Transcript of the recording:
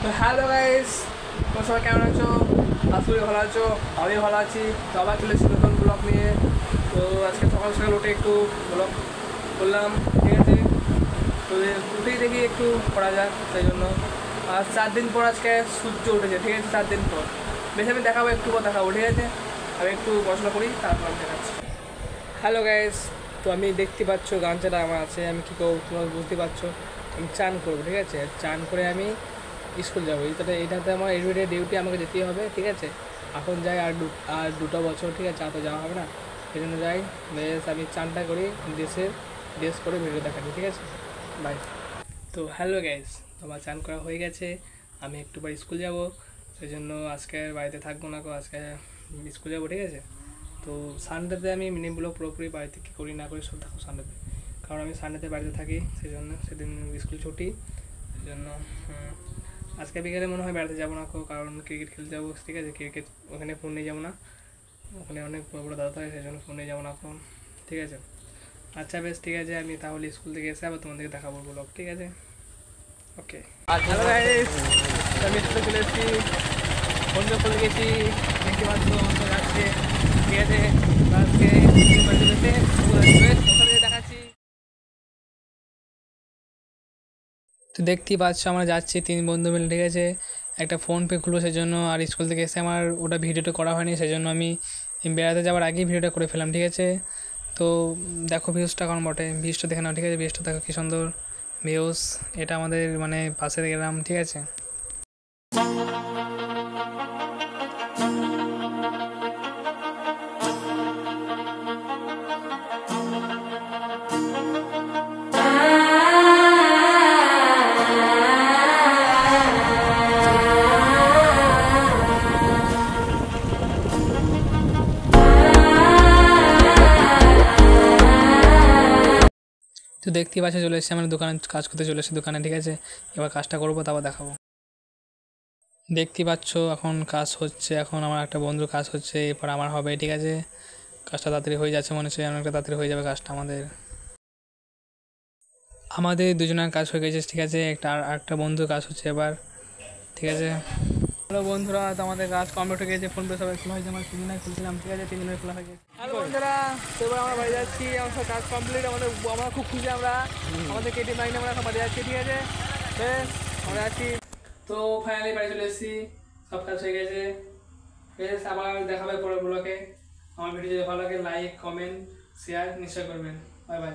তো hello guys, তোমরা সবাই কেমন আছো? আসলে ভালো আছো, আমি ভালো আছি। তো আবার চলে এসেছি নতুন ব্লগ নিয়ে। তো আজকে সকাল সকাল উঠে একটু ব্লগ করলাম, ঠিক আছে। তো উঠেই দেখি একটু করা যাক, সেই জন্য। আর 4 দিন পর আজকে সূর্য উঠেছে, ঠিক আছে। 4 দিন পর বেশি আমি দেখাবো, একটু পর দেখাবো, ঠিক আছে। আমি একটু পড়াশোনা করি, তারপর আমি দেখাচ্ছি। হ্যালো গাইস, তো আমি দেখতে পাচ্ছ গামছাটা আমার আছে। আমি কী করবো তোমরা বুঝতে পারছো। আমি চান করবো, ঠিক আছে। চান করে আমি স্কুল যাবো। এটাতে আমার এভরিডে ডিউটি, আমাকে যেতেই হবে, ঠিক আছে। এখন যাই আর 2টা বছর, ঠিক আছে। আর তো যাওয়া হবে না, সেই জন্য যাই। বেশ আমি চানটা করি, ড্রেস পরে ভিডিও দেখাচ্ছি, ঠিক আছে। বাই। তো হ্যালো গাইস, আমার চান করা হয়ে গেছে। আমি একটু বার স্কুল যাব, সেই জন্য আজকে বাড়িতে থাকবো না, আজকে স্কুল যাবো, ঠিক আছে। তো সানডেতে আমি মিনি ব্লগ পুরোপুরি বাড়িতে কী করি না করি সব থাকবো সানডেতে, কারণ আমি সানডেতে বাড়িতে থাকি, সেই জন্য সেদিন স্কুল ছুটি, সেই জন্য আজকে বিকেলে মনে হয় বেড়াতে যাবো না, কারণ ক্রিকেট খেলতে যাবো, ঠিক আছে। ক্রিকেট ওখানে ফোন নিয়ে যাবো না, ওখানে অনেক বড় বড় দাদা থাকে, সেই জন্য ফোন নিয়ে যাবো না এখন, ঠিক আছে। আচ্ছা বেশ, ঠিক আছে। আমি তাহলে স্কুল থেকে এসে আবার তোমাদেরকে দেখাবো ব্লগ, ঠিক আছে। ওকে। হ্যালো গাইস, আমি স্কুলে চলে এসেছি, বন্ধু খুলে গেছি, দেখতে পাচ্ছ আমার যাচ্ছে, ঠিক আছে। আজকে ওখানে দেখাচ্ছি। তো দেখতেই পাচ্ছ আমরা যাচ্ছি 3 বন্ধু মিলে, ঠিক আছে। একটা ফোনপে খুলবো, সেই জন্য। আর স্কুল থেকে এসে আমার ওটা ভিডিওটা করা হয়নি, সেই জন্য আমি বেড়াতে যাওয়ার আগেই ভিডিওটা করে ফেলাম, ঠিক আছে। তো দেখো ভিউজটা কেমন বটে, ভিউজটা দেখে নাও, ঠিক আছে। ভিউজটা দেখো কী সুন্দর ভিউজ। এটা আমাদের মানে পাশের গ্রাম, ঠিক আছে। তো দেখতেই পাচ্ছি চলে এসেছি আমার দোকানে, কাজ করতে চলে এসেছি দোকানে, ঠিক আছে। এবার কাজটা করবো, তারপর দেখাবো। দেখতেই পাচ্ছ এখন কাজ হচ্ছে, এখন আমার একটা বন্ধুর কাজ হচ্ছে, এরপর আমার হবে, ঠিক আছে। কাজটা তাড়াতাড়ি হয়ে যাচ্ছে মনে হচ্ছে, অনেকটা তাড়াতাড়ি হয়ে যাবে কাজটা আমাদের দুজনের কাজ হয়ে গেছে, ঠিক আছে। একটা বন্ধুর কাজ হচ্ছে এবার, ঠিক আছে। হ্যালো বন্ধুরা, তো আমাদের কাজ কমপ্লিট হয়ে গেছে। ফোন পে সবাই খোলা হয়েছে, আমার 3 দিনের খুলছিলাম, ঠিক আছে। 3 দিনের খোলা হয়ে গেছে। হ্যালো বন্ধুরা, তো এবার আমরা বাড়ি যাচ্ছি, আমার সব কাজ কমপ্লিট। আমরা খুব খুশি, আমাদের কেটি মাইনে আমরা এখন বাড়ি যাচ্ছি, ঠিক আছে। বেশ আমরা যাচ্ছি। তো ফাইনালি বাড়ি চলে এসেছি, সব কাজ হয়ে গেছে। বেশ আবার দেখাবে পরের ব্লগে। আমার ভিডিও যদি ভালো লাগে লাইক কমেন্ট শেয়ার নিশ্চয় করবেন। Bye bye.